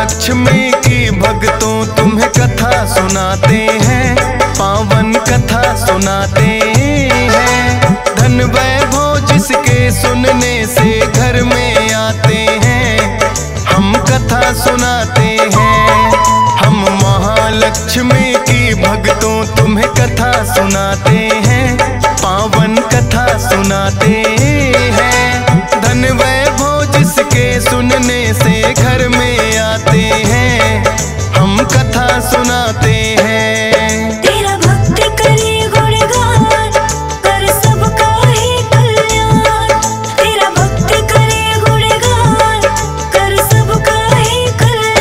महालक्ष्मी की भक्तों तुम्हें कथा सुनाते हैं, पावन कथा सुनाते हैं। धन वैभव जिसके सुनने से घर में आते हैं, हम कथा सुनाते हैं। हम महालक्ष्मी की भक्तों तुम्हें कथा सुनाते हैं, पावन कथा सुनाते हैं। धन वैभव जिसके सुनने से घर में आते हैं, हम कथा सुनाते हैं। तेरा भक्त करे गुणगान, कर सबका ही कल्याण। तेरा भक्त करे गुणगान, कर सबका ही कल्याण।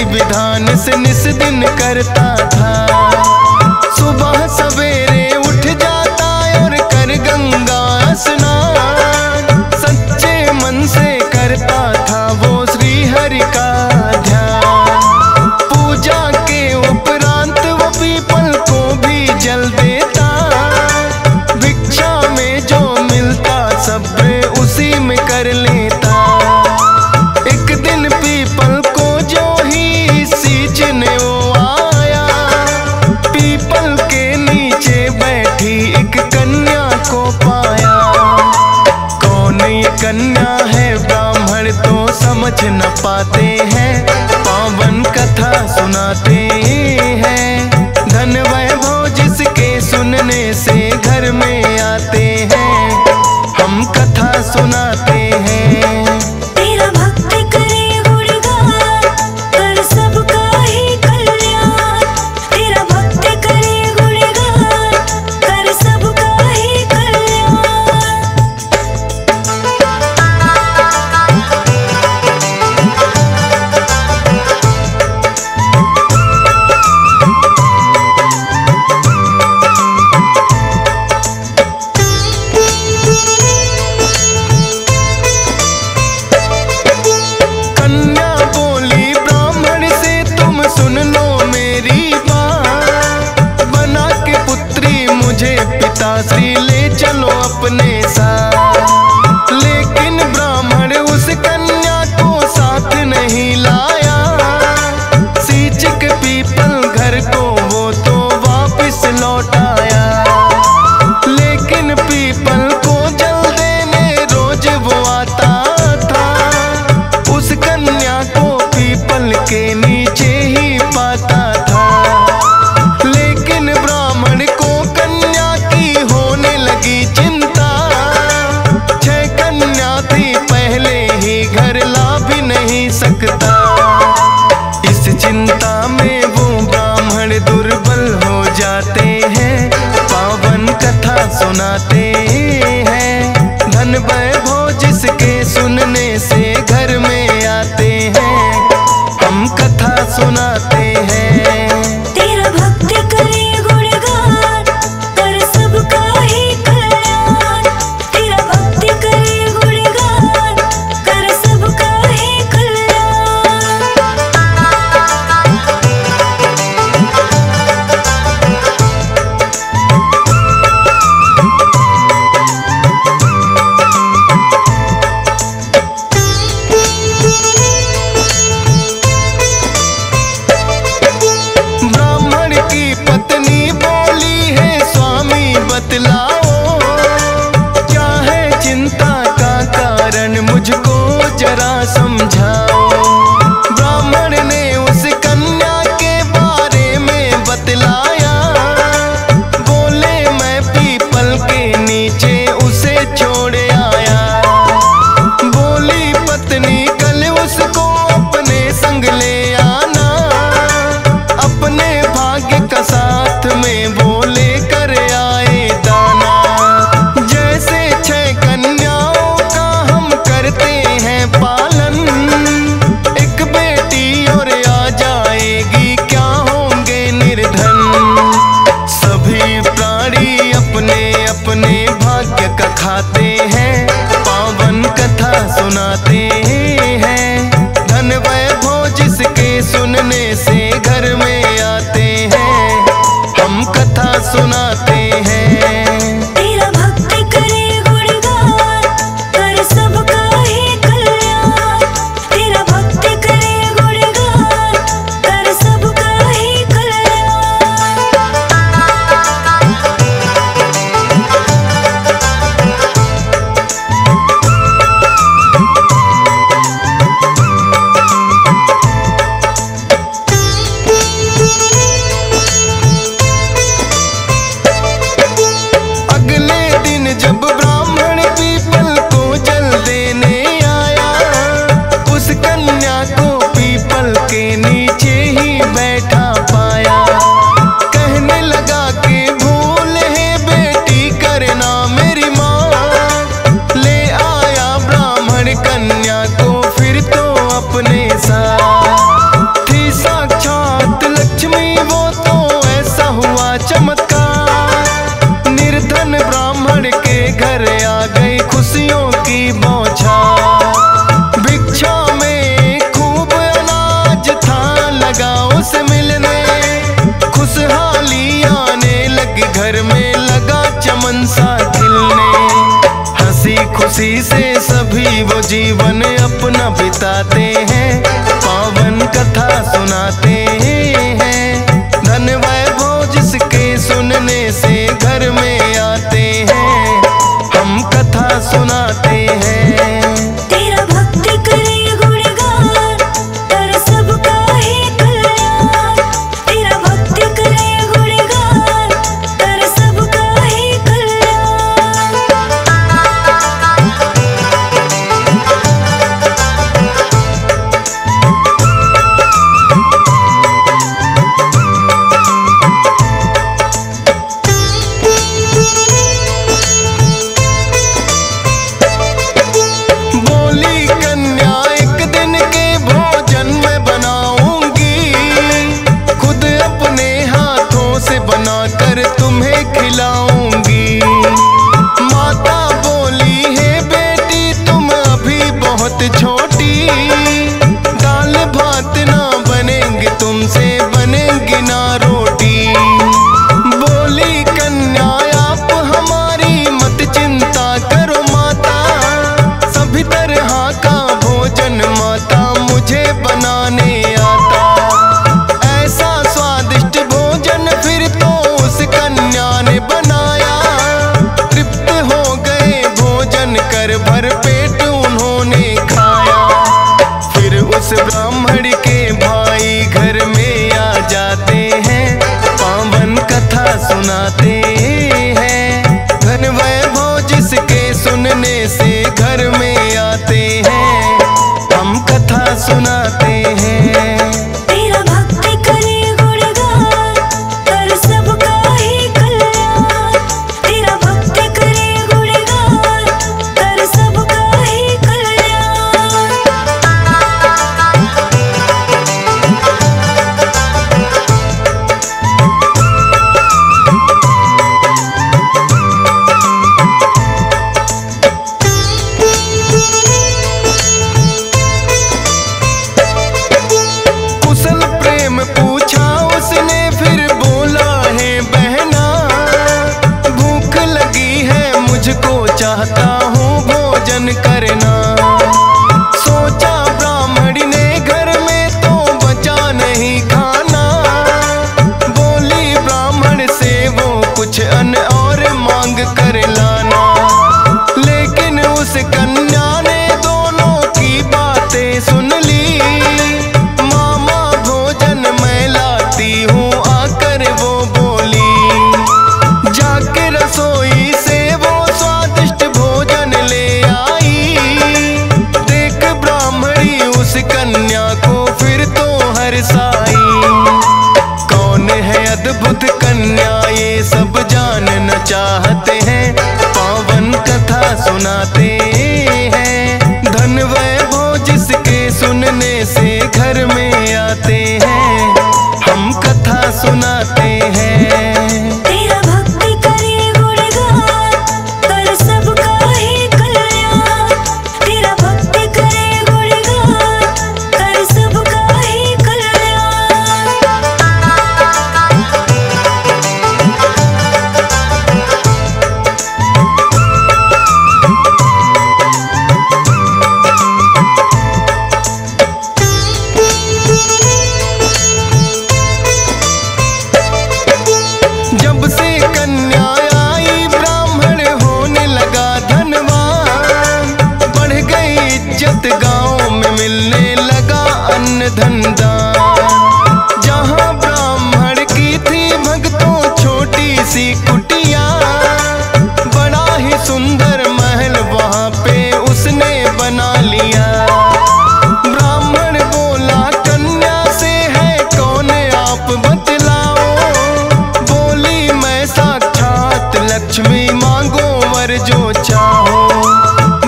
विधान से निस दिन करता था। सुबह सवेरे उठ जाता और कर गंगा स्नान। सच्चे मन से करता था वो श्री हरि का ध्यान। पूजा के उपरांत वो पीपल को भी जल देता। भिक्षा में जो मिलता सब उसी में कर लेता। एक दिन पीपल को जो ही सींचने वो आया, पीपल के नीचे बैठी एक कन्या को पाया। कौन ये कन्या है ब्राह्मण तो समझ न पाते हैं, पावन कथा सुनाते हैं। धन वैभव जिसके सुनने से घर में आते हैं, हम कथा सुनाते हैं। तेरा भक्त करे गुणगान, कर सबका ही कल्याण। तेरा भक्त करे गुणगान, कर सबका ही कल्याण। पिताश्री ले चलो अपने साथ, लेकिन ब्राह्मण उस कन्या को साथ नहीं लाया। सींच के पीपल घर को वो तो वापस लौट आया। लेकिन पीपल को जल देने रोज वो आता था। उस कन्या को पीपल के नीचे ही पाता था। लेकिन ब्राह्मण को होने लगी चिंता। 6 कन्या थी पहले ही, घर ला भी नहीं सकता। इस चिंता में वो ब्राह्मण दुर्बल हो जाते हैं, पावन कथा सुनाते हैं। धन वैभव जिसके सुनने से घर में आते हैं, हम कथा सुनाते हैं। तेरा भक्त करे गुणगान, कर सबका ही कल्याण। तेरा भक्त करे गुणगान, कर सबका ही कल्याण। सुनाते हैं। तेरा भक्त करे गुणगान कर सबका ही कल्याण। तेरा भक्त करे गुणगान कर सबका ही कल्याण। अगले दिन जब ब्राह्मण पीपल को जल देने आया, उस कन्या को पीपल के नीचे ही बैठा पाया। कहने लगा कि भूल है बेटी करना मेरी माँ। ले आया ब्राह्मण कन्या को फिर तो अपने साथ। थी साक्षात लक्ष्मी वो तो ऐसा हुआ चमत्कार। निर्धन ब्राह्मण के घर आ गई खुशियों की बौछार। भिक्षा में खूब अनाज था लगा उसे मिलने। खुशहाली आने लगी घर में लगा चमन सा खिलने। हंसी खुशी से सभी वो जीवन अपना बिताते हैं। पावन कथा सुनाते हैं। धन वैभव जिसके सुनने से घर में आते हैं। हम कथा सुनाते हैं। तेरा भक्त करे गुणगान कर सबका ही कल्याण। तेरा भक्त करे गुणगान कर सबका ही कल्याण। बोली कन्या एक दिन के भोजन में बनाऊंगी। खुद अपने हाथों से बनाकर तुम्हें खिलाऊंगी। माता बोली है बेटी तुम अभी बहुत छोटी। दाल भात ना बनेंगे तुमसे बनेंगी ना रोटी। बोली कन्या आप हमारी मत चिंता करो माता। सभी तरह का भोजन माता मुझे बनाने आता। ऐसा स्वादिष्ट भोजन फिर तो उस कन्या ने बनाया। तृप्त हो गए भोजन कर भर पेट उन्होंने खाया। फिर उस ब्राह्मण के भाई घर में आ जाते हैं। पावन कथा सुनाते हैं। धन वैभव जिसके सुनने से घर में आते हैं। हम कथा सुनाते हैं। तेरा भक्त करे गुणगान कर सबका ही कल्याण। तेरा भक्त करे गुणगान कर सबका ही कल्याण। कुशल प्रेम पूछा उसने फिर बोला है बहना। भूख लगी है मुझको चाहता हूँ भोजन करना। सोचा ब्राह्मणी ने घर में तो बचा नहीं खाना। बोली ब्राह्मण से वो कुछ अन्न और मांग कर लाना। लेकिन उस कन्या ने दोनों की बातें सुन ली। मामा भोजन मैं लाती हूँ आकर वो बोली। जाके रसोई से वो स्वादिष्ट भोजन ले आई। देख ब्राह्मणी उस कन्या को फिर तो हर्षाई। कौन है अद्भुत कन्या ये सब जानना चाहते हैं। पावन कथा सुनाते हैं। धन वैभव जिसके सुनने से घर में आते हैं। हम कथा सुनाते हैं। तेरा भक्त करे गुणगान कर सबका ही कल्याण। तेरा भक्त करे गुणगान कर सबका ही कल्याण। धन दान। जहाँ ब्राह्मण की थी भक्तों छोटी सी कुटिया, बड़ा ही सुंदर महल वहाँ पे उसने बना लिया। ब्राह्मण बोला कन्या से है कौन आप बतलाओ, बोली मैं साक्षात लक्ष्मी मांगो वर जो चाहो।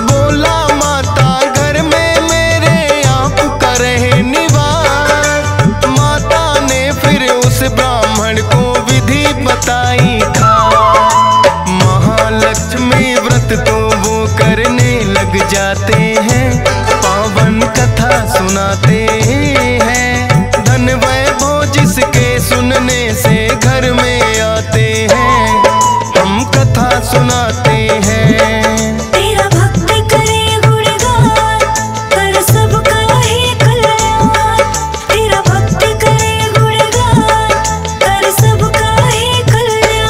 बोला माता घर में मेरे आप का रहे निवास। माता ने फिर उस ब्राह्मण को विधि बताई खास। महालक्ष्मी व्रत तो वो करने लग जाते हैं, पावन कथा सुनाते हैं। धन वैभव जिसके सुनने से घर में आते हैं, हम कथा सुनाते हैं। तेरा भक्त करे गुणगान, कर सबका ही कल्याण। तेरा भक्त करे गुणगान, कर सबका ही कल्याण।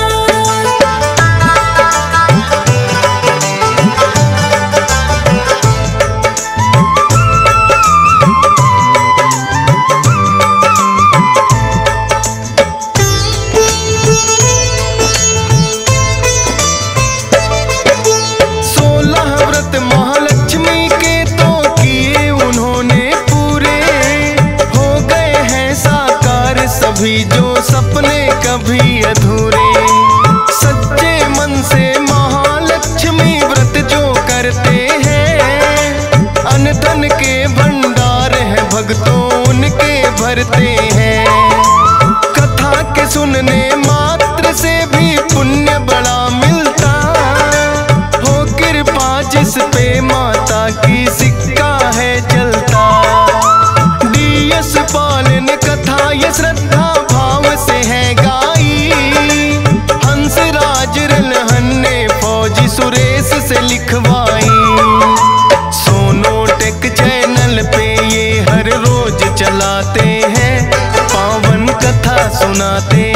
महालक्ष्मी के तो किए उन्होंने पूरे, हो गए हैं साकार सभी जो सपने कभी अधूरे। सच्चे मन से महालक्ष्मी व्रत जो करते हैं, अन्न धन के भंडार है भक्तों उनके भरते हैं। कथा के सुनने मात्र से भी पुण्य बड़ा मिलता, हो कृपा जिस पे माता की सिक्का है चलता। डीएस पालन कथा ये श्रद्धा भाव से है गाई, हंसराज रलहन ने फौजी सुरेश से लिखवाई। सोनोटेक चैनल पे ये हर रोज चलाते हैं, पावन कथा सुनाते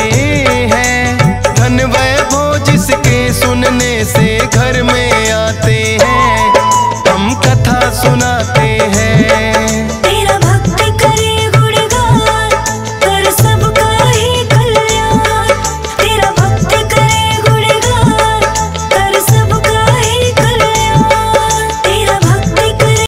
हैं। धन वैभव जिसके सुनने से घर